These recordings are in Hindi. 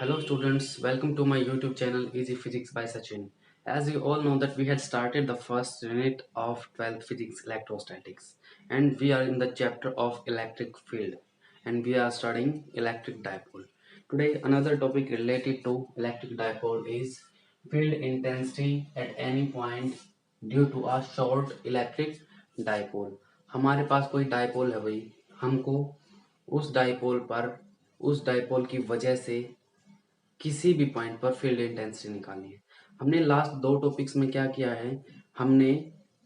Hello students, welcome to my YouTube channel Easy Physics by Sachin. As you all know that we had started the first unit of 12th Physics Electrostatics and we are in the chapter of electric field and we are studying electric dipole. Today another topic related to electric dipole is field intensity at any point due to a short electric dipole. हमारे पास कोई डाइपोल है भाई, हमको उस डाइपोल की वजह से किसी भी पॉइंट पर फील्ड इंटेंसिटी निकालनी है। हमने लास्ट दो टॉपिक्स में क्या किया है, हमने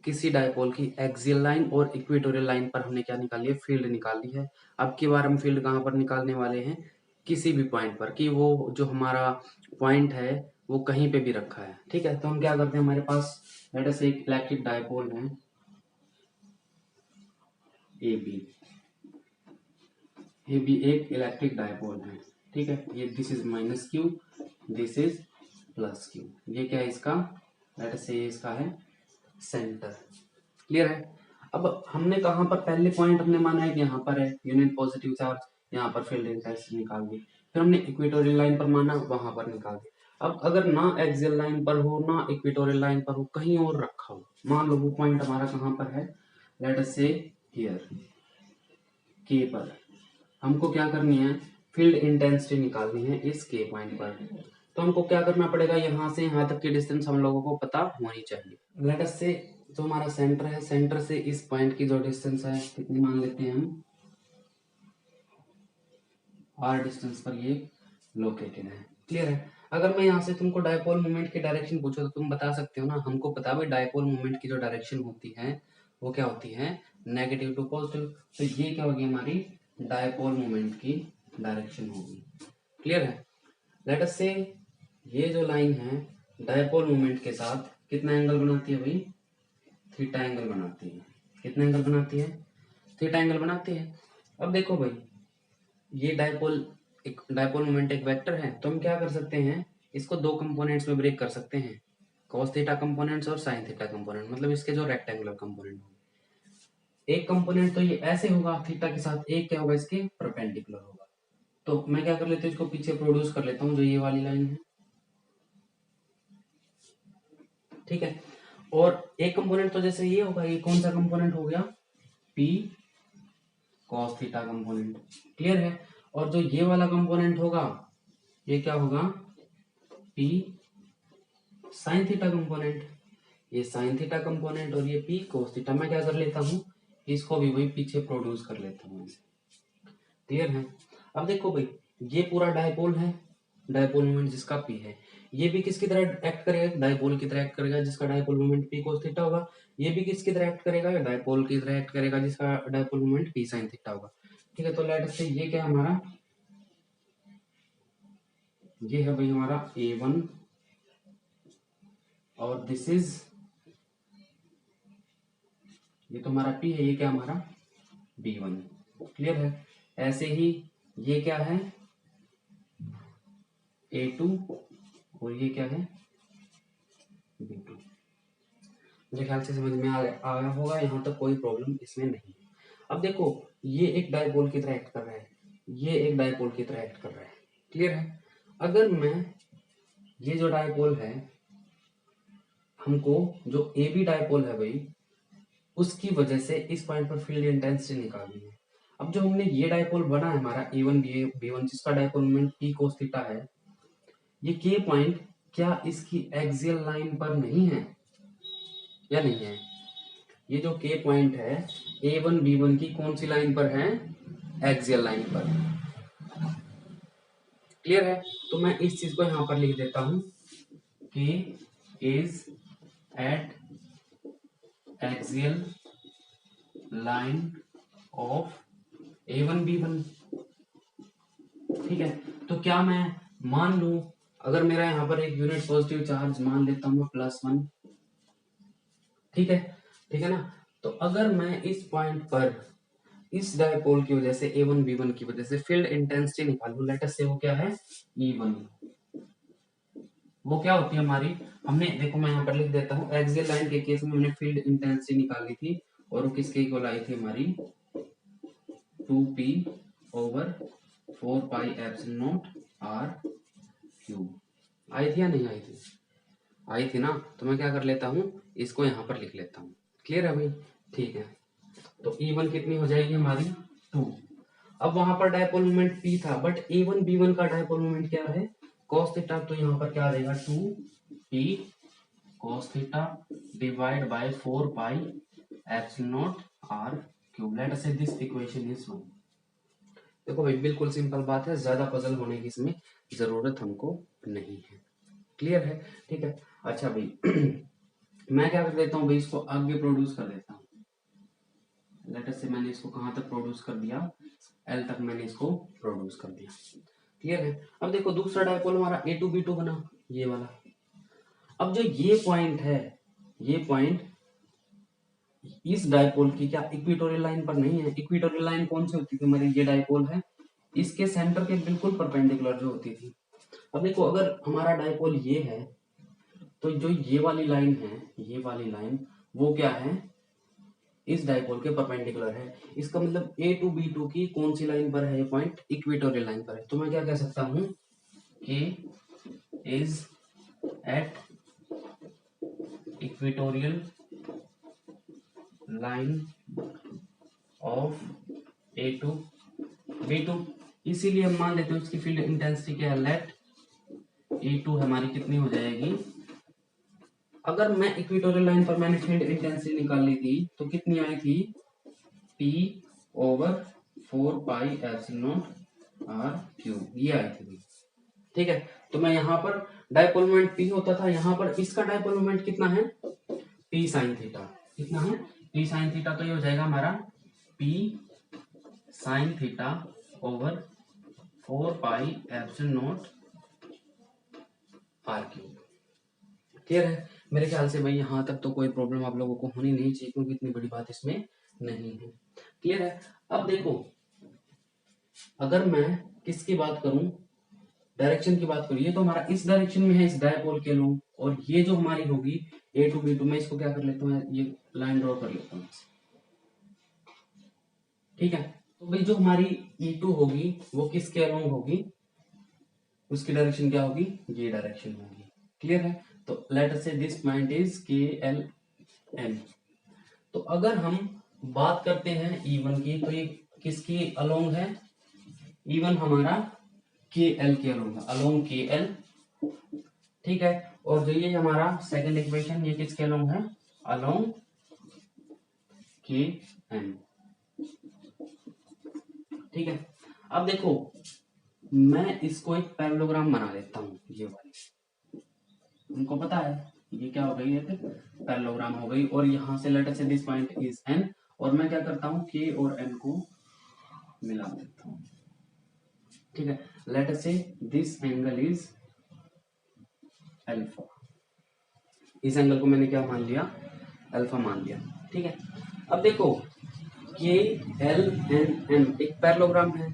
किसी डायपोल की एक्सियल लाइन और इक्वेटोरियल लाइन पर हमने क्या निकाली है, फील्ड निकाली है। अब की बार हम फील्ड कहाँ पर निकालने वाले हैं, किसी भी पॉइंट पर, कि वो जो हमारा पॉइंट है वो कहीं पे भी रखा है। ठीक है, तो हम क्या करते हैं, हमारे पास लेट अस एक इलेक्ट्रिक डायपोल है ए बी एक इलेक्ट्रिक डायपोल है। ठीक है, ये this is minus Q, this is plus Q. ये क्या है इसका, लेट से इसका है सेंटर। क्लियर है। अब हमने कहां पर, पहले पॉइंट हमने माना है कि यहाँ पर है यूनिट पॉजिटिव चार्ज, यहाँ पर फील्ड इंटेंसिटी निकाल दी। फिर हमने इक्वेटोरियल लाइन पर माना, वहां पर निकाल दी। अब अगर ना एक्सियल लाइन पर हो ना इक्वेटोरियल लाइन पर हो, कहीं और रखा हो, मान लो वो पॉइंट हमारा कहां पर है, लेट अस से हियर के पर, हमको क्या करनी है, फील्ड इंटेंसिटी निकालनी है इस के पॉइंट पर। तो हमको क्या करना पड़ेगा, यहाँ से यहाँ तक की डिस्टेंस हम लोगों को पता होनी चाहिए। लेट अस से जो हमारा सेंटर है, सेंटर से इस पॉइंट की जो डिस्टेंस है कितनी मान लेते हैं हम, आर डिस्टेंस पर ये लोकेटेड है। क्लियर है। अगर मैं यहाँ से तुमको डायपोल मोमेंट की डायरेक्शन पूछो तो तुम बता सकते हो ना, हमको पता है भाई डायपोल मोमेंट की जो डायरेक्शन होती है वो क्या होती है, नेगेटिव टू पॉजिटिव। तो ये क्या होगी, हमारी डायपोल मोमेंट की डायरेक्शन होगी। क्लियर है। लेट अस से ये जो लाइन है डायपोल मोमेंट के साथ कितना एंगल बनाती है भाई, थीटा एंगल बनाती है। कितना एंगल बनाती है, थीटा एंगल बनाती है। अब देखो भाई, ये डायपोल मोमेंट एक वेक्टर है, तो हम क्या कर सकते हैं, इसको दो कंपोनेंट्स में ब्रेक कर सकते हैं, cos थीटा कंपोनेंट्स और sin थीटा कंपोनेंट, मतलब इसके जो रेक्टेंगुलर कंपोनेंट होंगे। एक कंपोनेंट तो ये ऐसे होगा थीटा के साथ, एक क्या होगा इसके परपेंडिकुलर होगा। तो मैं क्या कर लेता हूँ, इसको पीछे प्रोड्यूस कर लेता हूँ, जो ये वाली लाइन है। ठीक है, और एक कंपोनेंट तो जैसे ये होगा, ये कौन सा कंपोनेंट हो गया, P cos theta component. Clear है। और जो ये वाला कंपोनेंट होगा ये क्या होगा, P sin थीटा कंपोनेंट। ये sin थीटा कंपोनेंट और ये P cos थीटा। मैं क्या कर लेता हूँ, इसको भी वही पीछे प्रोड्यूस कर लेता हूँ ऐसे। क्लियर है। अब देखो भाई, ये पूरा डायपोल है, डायपोल मोमेंट जिसका P है, ये भी किसकी तरह एक्ट करेगा, डायपोल की तरह एक्ट करेगा जिसका dipole moment P cos theta होगा। ये भी किसकी तरह एक्ट करेगा, डायपोल की तरह एक्ट करेगा जिसका dipole moment P sin theta होगा। ठीक है, तो लेट अस से ये क्या हमारा, ये है भाई हमारा A1 और दिस इज, ये तो हमारा P है, ये क्या हमारा B1। क्लियर है। ऐसे ही ये क्या है A2 और ये क्या है B2। मेरे ख्याल से समझ में आया होगा, यहाँ तक कोई प्रॉब्लम इसमें नहीं है। अब देखो, ये एक डायपोल की तरह एक्ट कर रहा है, ये एक डायपोल की तरह एक्ट कर रहा है। क्लियर है। अगर मैं ये जो डायपोल है, हमको जो ए बी डायपोल है भाई, उसकी वजह से इस पॉइंट पर फील्ड इंटेंसिटी निकालनी है। अब जो हमने ये डायपोल बना है हमारा A1 B1 जिसका dipole moment P cos theta है, ये के पॉइंट क्या इसकी एक्सियल लाइन पर नहीं है या नहीं है। ये जो के पॉइंट है A1 B1 की कौन सी लाइन पर है, एक्सियल लाइन पर। क्लियर है। तो मैं इस चीज को यहां पर लिख देता हूं, के is eight axial line of A1 B1। ठीक है, तो क्या मैं मान लू, अगर मेरा यहाँ पर एक यूनिट पॉजिटिव चार्ज मान लेता हूँ +1। ठीक है, ठीक है ना। तो अगर मैं इस पॉइंट पर इस डायपोल की वजह से A1 B1 की वजह से फील्ड इंटेंसिटी निकालू, लेट अस से वो क्या है E1, वो क्या होती है हमारी, हमने देखो मैं यहाँ पर लिख देता हूँ, एक्सियल लाइन के केस में हमने फील्ड इंटेंसिटी निकाली थी और वो किसके इक्वल आई थी हमारी 2p/4 pi epsilon not r आई थी या नहीं आई थी? आई थी ना, तो मैं क्या कर लेता हूँ, इसको यहाँ पर लिख लेता हूँ। क्लियर है भाई? ठीक है, तो E1 कितनी हो जाएगी हमारी 2। अब वहां पर डायपोल मोमेंट P था, बट A1 B1 का डायपोल मोमेंट क्या है, cos थीटा, तो यहाँ पर क्या आ जाएगा 2P cos theta divide by 4 pi epsilon not r cube. Let us से दिस इक्वेशन इज 1। देखो भाई बिल्कुल सिंपल बात है, ज्यादा पजल होने की इसमें जरूरत हमको नहीं है। क्लियर है? ठीक है। अच्छा भाई मैं क्या कर देता हूँ भाई, इसको आगे प्रोड्यूस कर देता हूँ। लेट अस से मैंने इसको कहां तक प्रोड्यूस कर दिया, L तक मैंने इसको प्रोड्यूस कर दिया। क्लियर है? अब देखो दूसरा डायपोल हमारा A2B2 बना, ये वाला। अब जो ये पॉइंट है, ये पॉइंट इस डायपोल की क्या इक्वेटोरियल लाइन पर नहीं है? इक्वेटोरियल लाइन कौन सी होती थी हमारी, ये डायपोल है, इसके सेंटर के बिल्कुल परपेंडिकुलर जो होती थी। अब देखो अगर हमारा डायपोल ये है, तो जो ये वाली लाइन है, ये वाली लाइन वो क्या है, इस डायपोल के परपेंडिकुलर है। इसका मतलब A2B2 की कौन सी लाइन पर है ये पॉइंट, इक्वेटोरियल लाइन पर है। तो मैं क्या कह सकता हूँ, K is at equatorial line of A2B2। इसीलिए हम मान लेते हैं उसकी फील्ड इंटेंसिटी क्या है, लेट E2 हमारी कितनी हो जाएगी, अगर मैं इक्वेटोरियल लाइन पर मैंने फील्ड इंटेंसिटी निकाल ली थी तो कितनी आई थी, P over 4 pi epsilon r cube, ये आई थी। ठीक है, तो मैं यहाँ पर डायपोल मोमेंट P होता था, यहाँ पर इसका डायपोल मोमेंट कितना है, P साइन थीटा। कितना है, P साइन थीटा, तो ये हो जाएगा हमारा P sine theta over 4 pi epsilon not r cube. Clear है? मेरे ख्याल से भाई यहाँ तक तो कोई प्रॉब्लम आप लोगों को होनी नहीं चाहिए, क्योंकि इतनी बड़ी बात इसमें नहीं है। क्लियर है? अब देखो अगर मैं किसकी बात करूं, डायरेक्शन की बात करूं, ये तो हमारा इस डायरेक्शन में है, इस डायपोल के लो, और ये जो हमारी होगी A2B2, मैं इसको क्या कर लेता हूँ, ये लाइन ड्रॉ कर लेता हूँ। ठीक है, तो भाई जो हमारी E2 होगी वो किसके अलोंग होगी, उसकी डायरेक्शन क्या होगी, ये डायरेक्शन होगी। क्लियर है? तो लेट अस से दिस पॉइंट इज KLN। तो अगर हम बात करते हैं E1 की, तो ये किसकी अलोंग है, E1 हमारा KL के अलोंग है, अलोंग KL। ठीक है, और जो ये हमारा सेकंड इक्वेशन, ये किसके अलोंग है, अलोंग KN। ठीक है, अब देखो मैं इसको एक पैरेललोग्राम बना लेता हूँ, ये वाली, उनको पता है ये क्या हो गई है, पैरेललोग्राम हो गई। और यहाँ से लेट अस से दिस पॉइंट इज N, और मैं क्या करता हूँ, K और N को मिला देता हूँ। ठीक है, लेट अस से दिस एंगल इज अल्फा, इस एंगल को मैंने क्या मान लिया, अल्फा मान लिया। ठीक है, अब देखो KLNN एक पैरेललोग्राम है,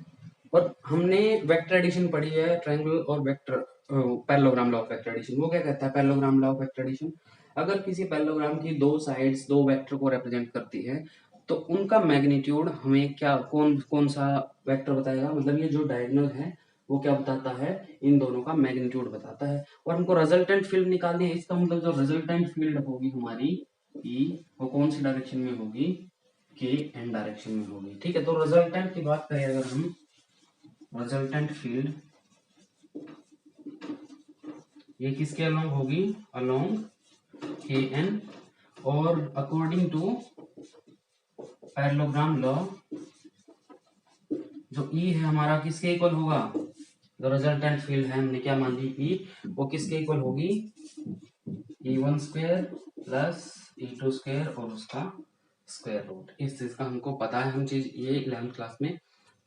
और हमने वेक्टर एडिशन पढ़ी है, ट्रायंगल और vector parallelogram law of vector addition. वो क्या कहता है parallelogram law of vector addition, अगर किसी पैरेललोग्राम की दो साइड्स दो वेक्टर को रिप्रेजेंट करती है, तो उनका मैग्नीट्यूड हमें क्या, कौन कौन सा वेक्टर बताएगा, मतलब ये जो डायगोनल है वो क्या बताता है, इन दोनों का मैग्नीट्यूड बताता है। और हमको रिजल्टेंट फील्ड निकालनी है, इसका मतलब जो रिजल्टेंट फील्ड होगी हमारी ई, वो कौन सी डायरेक्शन में होगी, के एन डायरेक्शन में होगी। ठीक है, तो रिजल्टेंट की बात करें अगर हम, रिजल्टेंट फील्ड ये किसके अलोंग होगी, अलोंग के एन, और अकॉर्डिंग टू पैरेललोग्राम लॉ जो ई है हमारा किसके इक्वल होगा, जो रिजल्टेंट फील्ड है हमने क्या मान ली ई, वो किसके इक्वल होगी, E1 square plus E2 square और उसका स्क्वायर रूट। इस चीज का हमको पता है, हम चीज ये 11th क्लास में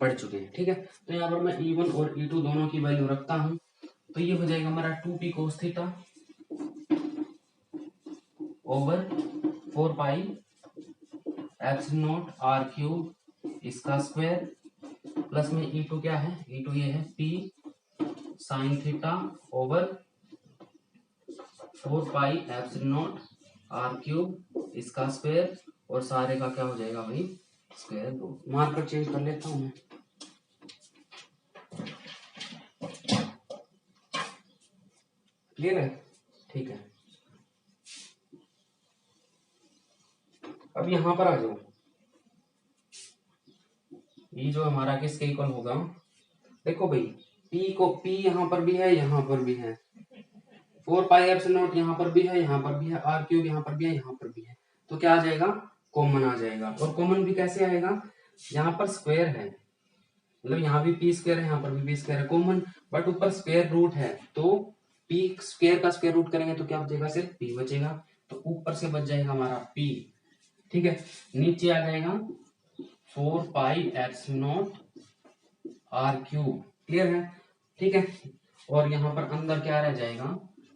पढ़ चुके हैं। ठीक है, तो यहाँ पर मैं E1 और E2 दोनों की वैल्यू रखता हूँ, तो ये हो जाएगा हमारा 2p cos theta over 4 pi epsilon not r cube इसका स्क्वायर, प्लस में E2 क्या है, E2 ये है p sine theta over 4 pi epsilon not r cube इसका स्क्वायर, और सारे का क्या हो जाएगा भाई, स्क्वायर रूट। मार्कर चेंज कर लेता हूँ मैं, क्लियर है? ठीक है, अब यहां पर आ जाओ। ये जो हमारा किसके इक्वल होगा, देखो भाई p को p यहाँ पर भी है, यहाँ पर भी है, 4π∭0 यहाँ पर भी है, यहाँ पर भी है, r³ यहाँ पर भी है, यहाँ पर भी है, तो क्या आ जाएगा, कॉमन आ जाएगा। और कॉमन भी कैसे आएगा, यहाँ पर स्क्वायर है, मतलब यहाँ भी p स्क्वायर है, यहाँ पर भी p स्क्वायर है, कॉमन, बट ऊपर स्क्वायर रूट है, तो p स्क्वायर का स्क्वायर रूट करेंगे तो क्या बचेगा, सिर्फ p बचेगा, तो ऊपर से बच जाएगा हमारा p। ठीक है, नीचे आ जाएगा 4π∭0 r³। क्लियर है? ठीक है, और यहाँ पर अंदर क्या रह जाएगा,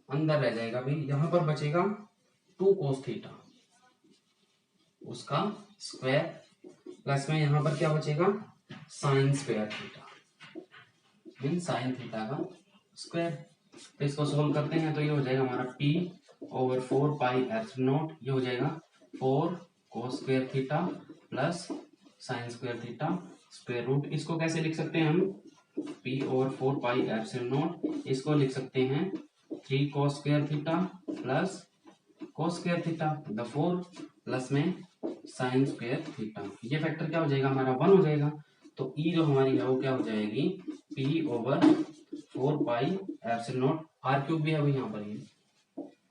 अंदर रह जाएगा भाई, यहाँ पर बचेगा 2 cos थीटा, उसका स्क्वायर, प्लस में यहाँ पर क्या बचेगा, sign square theta, mean sine theta का स्क्वायर। तो इसको सोल्व करते हैं तो ये हो जाएगा हमारा p/4π∭0, ये हो जाएगा 4 cos square theta plus sine square theta square root. इसको कैसे लिख सकते हैं हम, p/4π∭0, इसको लिख सकते हैं 3 cos square theta plus cos square theta the 4 plus में साइन स्क्वायर थीटा। ये फैक्टर क्या हो जाएगा हमारा, 1 हो जाएगा। तो ई जो हमारी है वो क्या हो जाएगी, p/4π∭0, r³ भी है भाई यहाँ पर, ये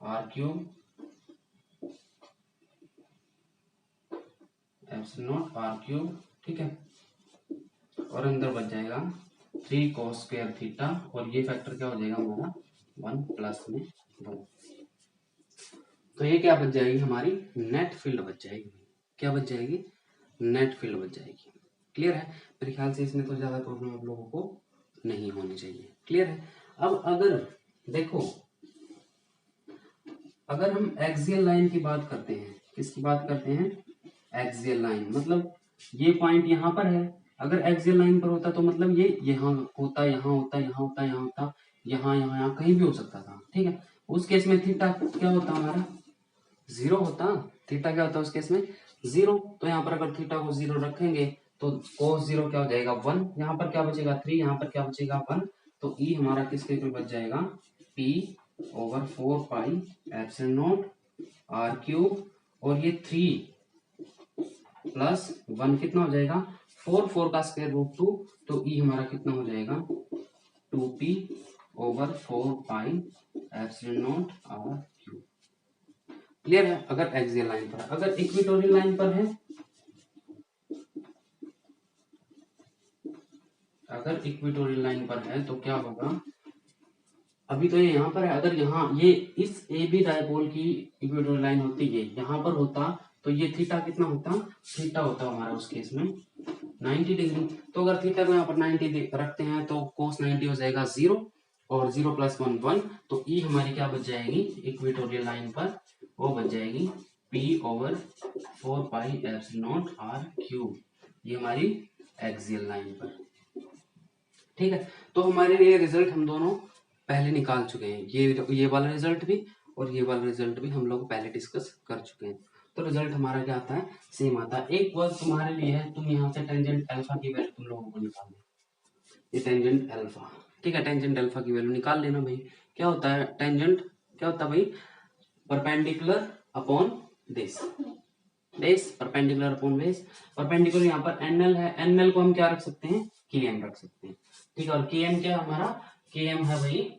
r³ r³, ठीक है, और अंदर बच जाएगा 3 cos स्क्वायर थीटा, और ये फैक्टर क्या हो जाएगा हमारा 1 प्लस में 1। तो ये क्या बच जाएगी हमारी, नेट फील्ड बच जाएगी। क्या बच जाएगी, नेट फील्ड बच जाएगी। क्लियर है? मेरे ख्याल से इसमें तो ज्यादा प्रॉब्लम आप लोगों को नहीं होनी चाहिए। क्लियर है? अब अगर देखो, अगर हम एक्सियल लाइन की बात करते हैं, किसकी बात करते हैं, एक्सियल लाइन, मतलब ये पॉइंट यहाँ पर है, अगर एक्सियल लाइन पर होता तो मतलब ये यहाँ होता, यहाँ होता, यहाँ होता, यहाँ होता, यहाँ यहाँ यहाँ कहीं भी हो सकता था। ठीक है, उस केस में थीटा क्या होता हमारा, 0 होता। थीटा क्या होता है उस केस में, 0। तो यहाँ पर अगर थीटा को 0 रखेंगे तो cos 0 क्या हो जाएगा, 1। यहाँ पर क्या बचेगा, 3, यहाँ पर क्या बचेगा, 1। तो ई हमारा किसके इक्वल बच जाएगा, p/4π∭0 r³, और ये 3 प्लस 1 कितना हो जाएगा, 4 का स्क्वायर रूट 2, तो ई हमारा कितना हो जाएगा, 2p/4π∭0 r³। क्लियर है? अगर एक्सियल लाइन पर है। अगर इक्वेटोरियल लाइन पर है, अगर इक्वेटोरियल लाइन पर है तो क्या होगा, अभी तो ये यहाँ पर है, अगर यहाँ ये इस ए बी डायपोल की इक्वेटोरियल लाइन होती है, यहाँ पर होता तो ये थीटा कितना होता, थीटा होता हमारा उस केस में 90 डिग्री। तो अगर थीटा को यहाँ पर 90 रखते हैं तो cos 90 हो जाएगा 0, और 0 + 1 1, तो ई हमारी क्या बच जाएगी इक्वेटोरियल लाइन पर, वो बच जाएगी p/4π∭0 r³, ये हमारी एक्सियल लाइन पर। ठीक है, तो हमारे लिए रिजल्ट हम दोनों पहले निकाल चुके हैं, ये वाला रिजल्ट भी और ये वाला रिजल्ट भी हम लोग पहले डिस्कस कर चुके हैं। तो रिजल्ट हमारा क्या आता है, सेम आता है। एक वर्ड तुम्हारे लिए है, तुम यहाँ से टेंजेंट अल्फा की वैल्यू तुम लोगों को निकालना, ये टेंजेंट अल्फा। ठीक है, टेंजेंट अल्फा की वैल्यू निकाल लेना भाई। क्या होता है टेंजेंट, क्या होता है भाई, perpendicular upon this, base perpendicular upon base. Perpendicular यहाँ पर एनएल है, एनएल को हम क्या रख सकते हैं, केएम रख सकते हैं। ठीक है, और केएम क्या हमारा, केएम है भाई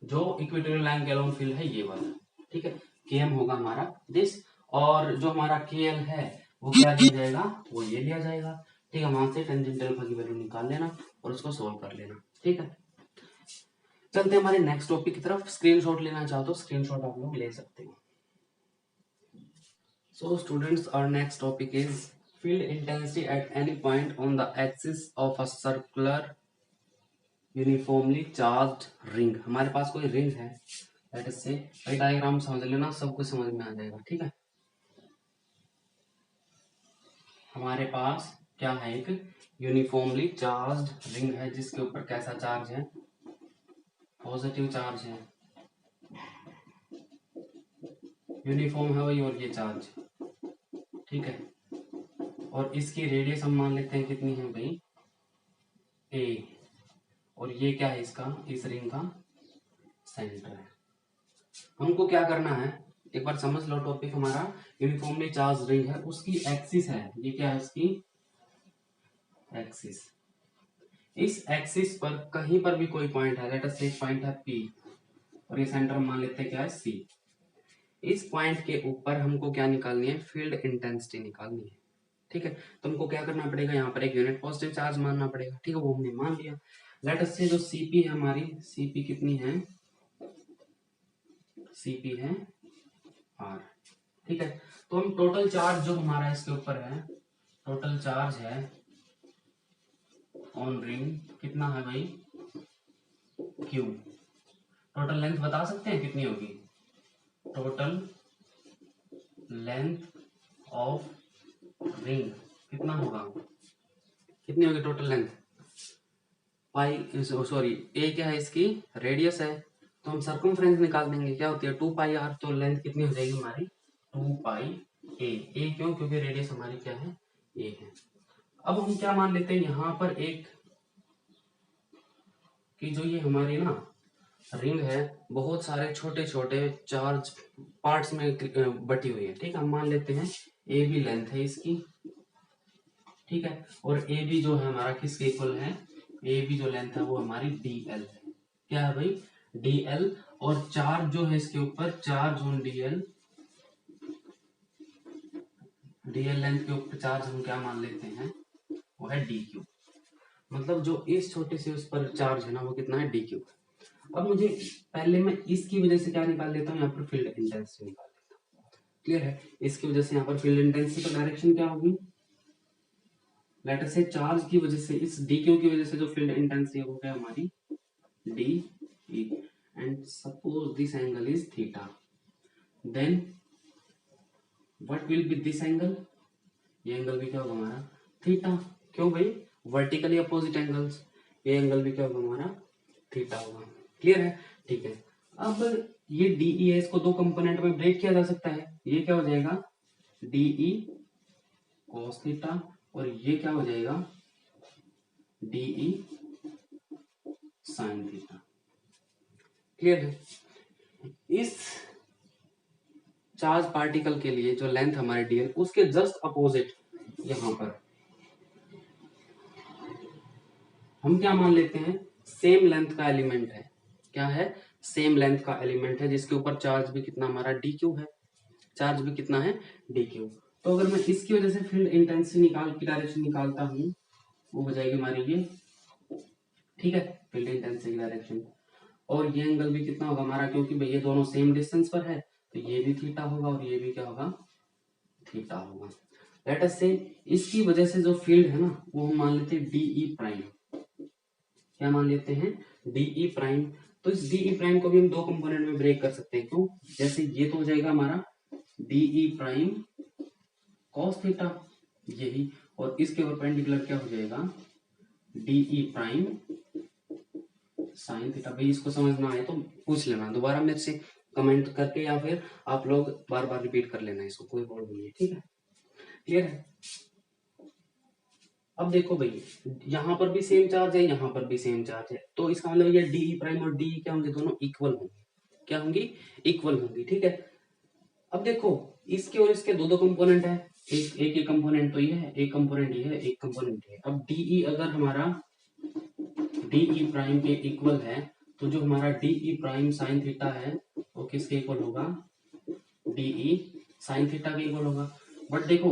जो इक्वेटोरियल लाइन के अलोंग फील्ड है, ये वाला। ठीक है, केएम होगा हमारा दिस, और जो हमारा केएल है वो क्या दिया जाएगा, वो ये लिया जाएगा। ठीक है, वहां से टेंजेंट अल्फा की वैल्यू निकाल लेना और उसको सोल्व कर लेना। ठीक है, चलते हैं हमारे नेक्स्ट टॉपिक की तरफ। स्क्रीनशॉट लेना चाहो तो स्क्रीनशॉट आप लोग ले सकते हो। So students, our next topic is field intensity at any point on the axis of a circular uniformly charged ring। हमारे पास कोई रिंग है, लेट अस से, भाई डायग्राम समझ लेना, सब कुछ समझ में आ जाएगा। ठीक है, हमारे पास क्या है, एक यूनिफॉर्मली चार्ज्ड रिंग है जिसके ऊपर कैसा चार्ज है, पॉजिटिव चार्ज है, यूनिफॉर्म है वही, और ये चार्ज। ठीक है, और इसकी रेडियस हम मान लेते हैं कितनी है भाई, ए, और ये क्या है इसका, इस रिंग का सेंटर है। हमको क्या करना है, एक बार समझ लो टॉपिक हमारा यूनिफॉर्मली चार्ज रिंग है, उसकी एक्सिस है, ये क्या है उसकी एक्सिस। इस एक्सिस पर कहीं पर भी कोई पॉइंट है, लेट अस से पॉइंट है P और ये सेंटर मान लेते हैं क्या है C। इस पॉइंट के ऊपर हमको क्या निकालनी है, फील्ड इंटेंसिटी निकालनी है। ठीक है, तो हमको क्या करना पड़ेगा, यहाँ पर एक यूनिट पॉजिटिव चार्ज मानना पड़ेगा। ठीक है, वो हमने मान लिया। लेट अस से जो Cp है हमारी, Cp कितनी है, Cp है R। ठीक है, तो हम टोटल चार्ज जो हमारा इसके ऊपर है, टोटल चार्ज है ऑन रिंग कितना है भाई, Q। टोटल लेंथ बता सकते हैं कितनी होगी, टोटल लेंथ ऑफ रिंग कितना होगा, कितनी होगी टोटल लेंथ, पाई सॉरी ए क्या है इसकी रेडियस है, तो हम सर्कमफ्रेंस निकाल देंगे, क्या होती है 2πr, तो लेंथ कितनी हो जाएगी हमारी 2πa। ए क्यों, क्योंकि रेडियस हमारी क्या है ए है। अब हम क्या मान लेते हैं यहाँ पर एक कि जो ये हमारी ना रिंग है बहुत सारे छोटे छोटे चार्ज पार्ट्स में बटी हुई है। ठीक है, हम मान लेते हैं ए बी लेंथ है इसकी। ठीक है, और ए बी जो है हमारा किसके इक्वल है, ए बी जो लेंथ है वो हमारी डी एल है। क्या है भाई, डी एल। और चार्ज जो है इसके ऊपर, charge on D L, D L length के ऊपर चार्ज हम क्या मान लेते हैं, वो है डी क्यू। मतलब जो इस छोटे से उस पर चार्ज है ना वो कितना है डी क्यू। अब मुझे पहले मैं इसकी वजह से क्या निकाल लेता हूँ, यहाँ पर फील्ड इंटेंसिटी निकाल लेता हूँ। क्लियर है, इसकी वजह से यहाँ पर फील्ड इंटेंसिटी का डायरेक्शन क्या होगी, लेटर से चार्ज की वजह से, इस डी क्यू की वजह से जो फील्ड इंटेंसिटी है वो क्या हमारी D E. And suppose this angle is theta, then what will be this angle, ये एंगल भी क्या होगा हमारा थीटा। क्यों भाई, वर्टिकली अपोजिट एंगल्स, ये एंगल भी क्या होगा हमारा थीटा होगा। क्लियर है, ठीक है। अब ये डीई है, इसको दो कंपोनेंट में ब्रेक किया जा सकता है, ये क्या हो जाएगा डीई cos थीटा, और ये क्या हो जाएगा डीई sin थीटा। क्लियर है, इस चार्ज पार्टिकल के लिए जो लेंथ हमारे डीएल, उसके जस्ट अपोजिट यहां पर हम क्या मान लेते हैं, सेम लेंथ का एलिमेंट है। क्या है, सेम लेंथ का एलिमेंट है, जिसके ऊपर चार्ज भी कितना हमारा डी क्यू है, चार्ज भी कितना है डी क्यू। तो अगर मैं इसकी वजह से फील्ड इंटेंसिटी निकाल की डायरेक्शन निकालता हूं, वो हो जाएगी हमारी ये, ठीक है, फील्ड इंटेंसिटी डायरेक्शन। और ये एंगल भी कितना होगा हमारा, क्योंकि भाई ये दोनों सेम डिस्टेंस पर है, तो ये भी थीटा होगा और ये भी क्या होगा थीटा होगा। लेट अस से इसकी वजह से जो फील्ड है ना वो हम मान लेते हैं डीई प्राइम। क्या मान लेते हैं डीई प्राइम। तो इस डीई प्राइम को भी हम दो कंपोनेंट में ब्रेक कर सकते हैं। क्यों, जैसे ये तो हो जाएगा हमारा डीई प्राइम कॉस थीटा यही, और इसके परपेंडिकुलर क्या हो जाएगा डीई प्राइम साइन थीटा। भाई इसको समझ ना आए तो पूछ लेना दोबारा मेरे से कमेंट करके, या फिर आप लोग बार बार रिपीट कर लेना इसको, कोई प्रॉब्लम नहीं है। ठीक है, क्लियर है। अब देखो भाई यहाँ पर भी सेम चार्ज है, यहाँ पर भी सेम चार्ज है, तो इसका मतलब ये डीई प्राइम और डीई क्या होंगे, दोनों इक्वल होंगे। क्या होंगी, इक्वल होंगी। ठीक है, अब देखो इसके और इसके दो दो कंपोनेंट है, एक कंपोनेंट तो ये है, एक कंपोनेंट ये है, एक कंपोनेंट ये है। अब डीई अगर हमारा डीई प्राइम के इक्वल है, तो जो हमारा डीई प्राइम साइन थीटा है वो किसके इक्वल होगा, डीई साइन थीटा के इक्वल होगा। बट देखो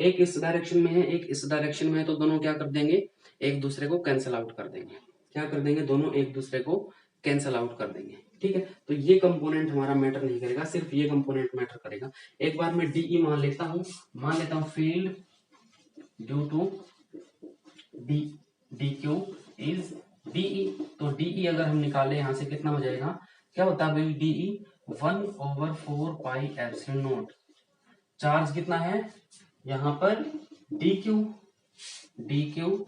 एक इस डायरेक्शन में है, एक इस डायरेक्शन में है, तो दोनों क्या कर देंगे, एक दूसरे को कैंसिल आउट कर देंगे। क्या कर देंगे, दोनों एक दूसरे को कैंसिल आउट कर देंगे। ठीक है, तो ये कंपोनेंट हमारा मैटर नहीं करेगा, सिर्फ ये कंपोनेंट मैटर करेगा। एक बार मैं डीई मान लेता हूं field due to d q is dE. तो डीई अगर हम निकाले यहां से कितना हो जाएगा, क्या होता है भाई डीई 1/4 एप्सिलॉन नॉट। चार्ज कितना है यहाँ पर डी क्यू,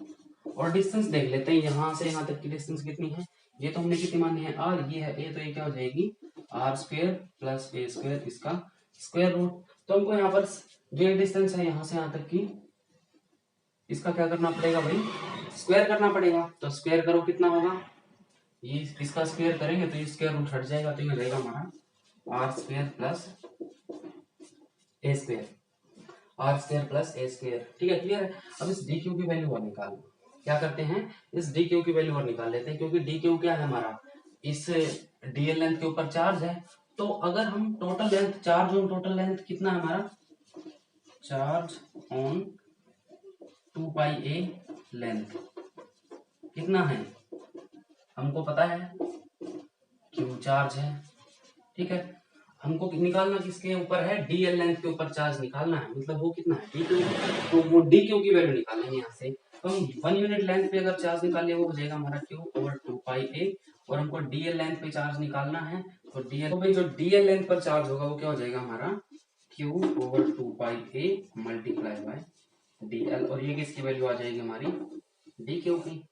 और डिस्टेंस देख लेते हैं यहां से यहां तक की डिस्टेंस कितनी है, ये तो हमने कितनी मानी है आर, ये है ए, तो ये क्या हो जाएगी r square plus a square, इसका स्क्वायर रूट। तो हमको यहाँ पर जो ये डिस्टेंस है यहाँ से यहाँ तक की, इसका क्या करना पड़ेगा भाई, स्क्वायर करना पड़ेगा। तो स्क्वायर करो कितना होगा, ये इसका स्क्वायर करेंगे तो ये स्क्वायर रूट हट जाएगा, तो ये रहेगा हमारा r square plus a square, r square plus a square. ठीक है, क्लियर है। अब इस डी क्यू की वैल्यू और निकालना, क्या करते हैं, इस डी क्यू की वैल्यू और निकाल लेते हैं, क्योंकि डी क्यू क्या है हमारा, इस डीएल लेंथ के ऊपर चार्ज है। तो अगर हम total length, charge on total length कितना है हमारा, charge on 2 pi A length कितना है, हमको पता है क्यू चार्ज है। ठीक है, हमको निकालना किसके ऊपर है, डीएल लेंथ के ऊपर चार्ज निकालना है, मतलब वो कितना है डी क्यू, तो वो डी क्यू की वैल्यू निकालेंगे यहाँ से। तो हम 1 यूनिट लेंथ पे अगर चार्ज निकाल लिया वो हो जाएगा हमारा क्यू ओवर 2 पाई ए, और हमको डीएल लेंथ पे चार्ज निकालना है, तो डीएल, तो भाई जो डीएल लेंथ पर चार्ज होगा वो क्या हो जाएगा हमारा, Q over 2 pi a multiply bye DL, और ये किसकी वैल्यू आ जाएगी हमारी, डी क्यू की।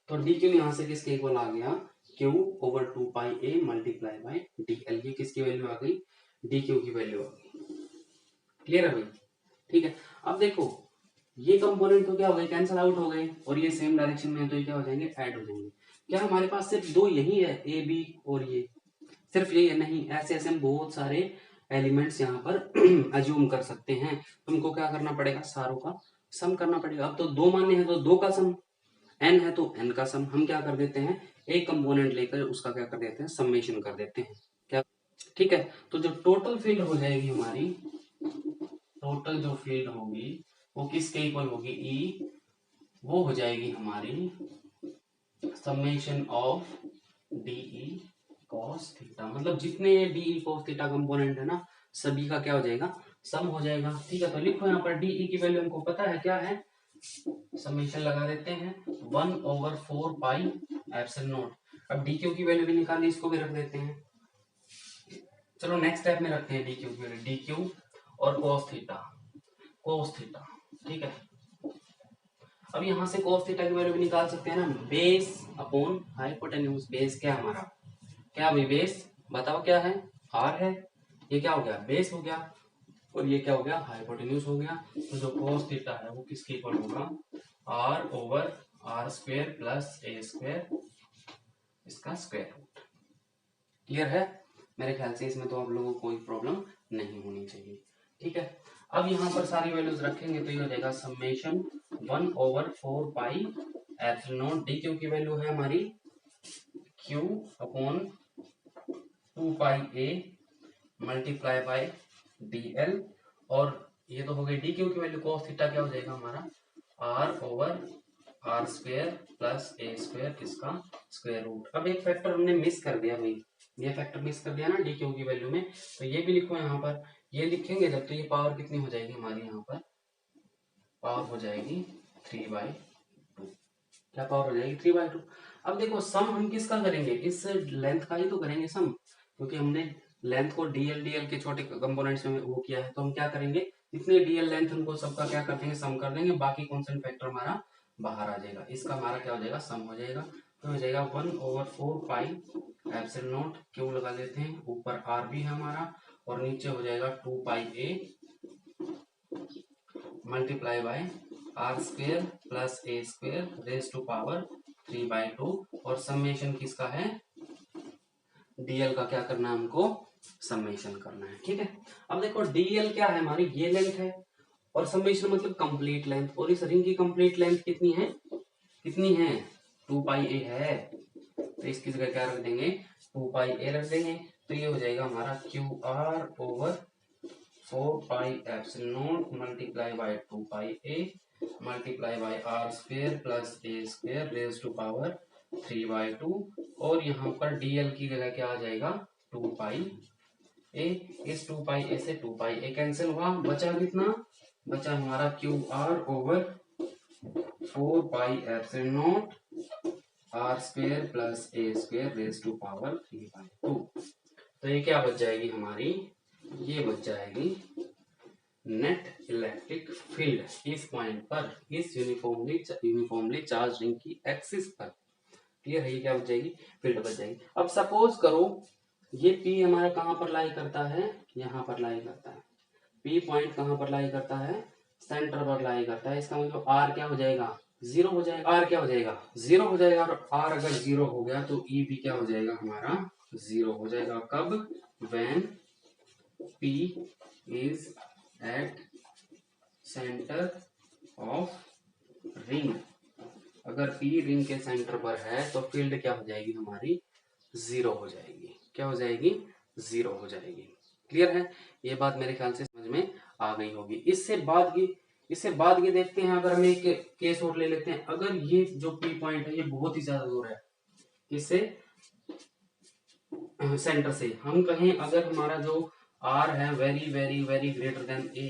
तो डी क्यू यहाँ से किसके इक्वल आ गया, Q over 2 pi a multiply by d L, ये किसकी वैल्यू आ गई, डी क्यू की वैल्यू आ गई। क्लियर है भाई। ठीक है, अब देखो ये कंपोनेंट तो क्या हो गए, कैंसिल आउट हो गए, और ये सेम डायरेक्शन में है तो ये क्या हो जाएंगे, ऐड हो जाएंगे। क्या हमारे पास सिर्फ दो यही है, ए बी और ये, सिर्फ यही है, नहीं, ऐसे ऐसे हम बहुत सारे एलिमेंट्स यहाँ पर अज्यूम कर सकते हैं। तुमको क्या करना पड़ेगा, सारों का सम करना पड़ेगा। अब तो दो मान्य है तो दो का सम, एन है तो एन का सम, हम क्या कर देते हैं, एक कंपोनेंट लेकर उसका क्या कर देते हैं, समेशन कर देते हैं क्या। ठीक है, तो जो टोटल फील्ड हो जाएगी हमारी, टोटल जो फील्ड होगी वो किसके इक्वल होगी, ई, वो हो जाएगी हमारी summation of dE cos theta, मतलब जितने डीई कॉस थीटा कंपोनेंट है ना, सभी का क्या हो जाएगा, सम हो जाएगा। ठीक है, तो लिखो यहाँ पर डीई की वैल्यू हमको पता है क्या है, समेशन लगा देते हैं 1 ओवर 4 पाई एप्सिलॉन नॉट। अब डी क्यू की वैल्यू भी निकालनी, इसको भी रख देते हैं। चलो नेक्स्ट स्टेप में रखते हैं डी क्यू की वैल्यू, डी क्यू और कोस थीटा, कोस थीटा। ठीक है, अब यहाँ से कोस थीटा की वैल्यू भी निकाल सकते हैं ना, बेस अपॉन हाइपोटेन्यूज। बेस क्या हमारा, क्या भाई बेस बताओ क्या है, आर है, ये क्या हो गया, बेस हो गया, और ये क्या हो गया, हाइपोटेन्यूज हो गया। तो जो कोस थीटा है वो किसके इक्वल होगा, r over r square plus a square, इसका स्क्वायर रूट। क्लियर है, मेरे ख्याल से इसमें तो आप लोगों को कोई प्रॉब्लम नहीं होनी चाहिए। ठीक है, अब यहाँ पर सारी वैल्यूज रखेंगे तो ये हो जाएगा summation 1 over 4 pi epsilon naught, d q की वैल्यू है हमारी q upon 2 pi a multiply by d l, और ये तो हो गई डी क्यू की वैल्यू, cos थीटा क्या हो जाएगा हमारा, r over r square plus a square, इसका स्क्वायर रूट। अब एक फैक्टर हमने मिस कर दिया भाई, ये फैक्टर मिस कर दिया ना डी क्यू की वैल्यू में, तो ये भी लिखो यहाँ पर, ये लिखेंगे जब तो ये पावर कितनी हो जाएगी हमारी, यहाँ पर पावर हो जाएगी 3/2। क्या पावर हो जाएगी, 3/2। अब देखो सम हम किसका करेंगे, इस लेंथ का ही तो करेंगे सम, क्योंकि हमने लेंथ को डीएल डीएल के छोटे कंपोनेंट्स में वो किया है, तो हम क्या करेंगे, जितने डीएल लेंथ उनको सबका क्या कर देंगे, सम कर देंगे, बाकी कांस्टेंट फैक्टर हमारा बाहर आ जाएगा, इसका हमारा क्या हो जाएगा, सम हो जाएगा। तो हो जाएगा 1 over 4 pi epsilon not, Q लगा लेते हैं, ऊपर आर भी है हमारा, और नीचे हो जाएगा 2 pi a multiply by are square plus a square raise to power 3/2, और समेशन किसका है, डीएल का क्या करना है हमको, समेशन करना है। ठीक है, अब देखो डीएल क्या है हमारी, ये लेंथ है, और समेशन मतलब कंप्लीट लेंथ, और इस रिंग की कंप्लीट लेंथ कितनी है, कितनी है, 2 पाई ए है, तो इसकी जगह क्या रख देंगे, 2 पाई ए रख देंगे, तो ये हो जाएगा हमारा q r over 4 pi epsilon naught multiply by 2 pi a multiply by are square plus a square raise to power 3/2, और यहाँ पर डीएल की जगह क्या आ जाएगा, 2 पाई ए, इस 2 पाई ए से 2 पाई ए कैंसिल हुआ, बचा कितना, बचा हमारा q r over 4 pi epsilon naught r square plus a square raise to power 3/2। तो ये क्या बच जाएगी हमारी, ये बच जाएगी नेट इलेक्ट्रिक फील्ड इस पॉइंट पर, इस यूनिफॉर्मली चार्ज रिंग की एक्सिस पर। क्लियर है, ये क्या बच जाएगी, फील्ड बच जाएगी। अब सपोज करो ये P हमारा कहाँ पर लाई करता है, यहाँ पर लाई करता है, P पॉइंट कहाँ पर लाई करता है, सेंटर पर लाई करता है, इसका मतलब R क्या हो जाएगा, 0 हो जाएगा, R क्या हो जाएगा, 0 हो जाएगा, और R अगर 0 हो गया तो E भी क्या हो जाएगा हमारा 0 हो जाएगा। कब? When P is at center of ring। अगर P रिंग के सेंटर पर है तो फील्ड क्या हो जाएगी हमारी? 0 हो जाएगी। क्या हो जाएगी? 0 हो जाएगी। क्लियर है? ये बात मेरे ख्याल से समझ में आ गई होगी। इससे बाद की देखते हैं। अगर हम एक केस और ले लेते हैं, अगर ये जो P पॉइंट है ये बहुत ही ज्यादा दूर है इससे सेंटर से, हम कहें अगर हमारा जो R है very very very greater than A,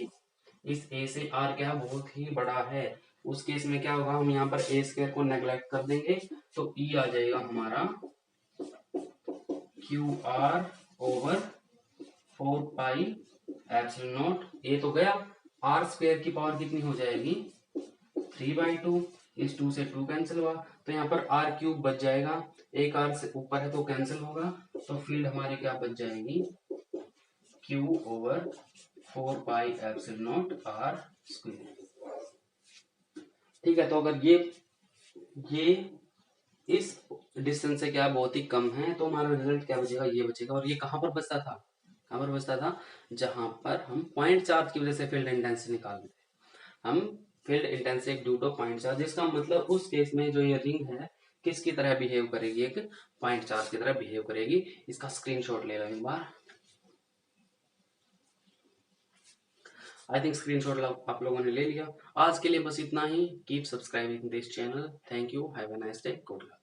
इस A से R क्या बहुत ही बड़ा है, उस केस में क्या होगा? हम यहाँ पर A स्क्वायर को नेग्लेक्ट कर देंगे तो E आ जाएगा हमारा QR over 4 pi epsilon not. A तो गया, R स्क्वायर की पावर कितनी हो जाएगी? 3/2। इस 2 से 2 कैंसिल हुआ तो यहाँ पर R क्यूब बच जाएगा। एक R से ऊपर है तो कैंसिल होगा, तो फील्ड हमारी क्या बच जाएगी? Q over 4 pi epsilon not R square. ठीक है, तो अगर ये इस डिस्टेंस से क्या बहुत ही कम है तो हमारा रिजल्ट क्या बचेगा? ये बचेगा। और ये कहां पर बचता था? कहां पर बचता था? जहां पर हम पॉइंट चार्ज की वजह से फील्ड इंटेंसिटी निकाल रहे थे। हम field intensity due two point charge, जिसका मतलब उस केस में जो ये रिंग है किसकी तरह बिहेव करेगी? एक पॉइंट चार्ज की तरह बिहेव करेगी। इसका स्क्रीनशॉट ले लो एक बार। आई थिंक स्क्रीनशॉट आप लोगों ने ले लिया। आज के लिए बस इतना ही। Keep subscribing this channel. Thank you. Have a nice day. Good luck.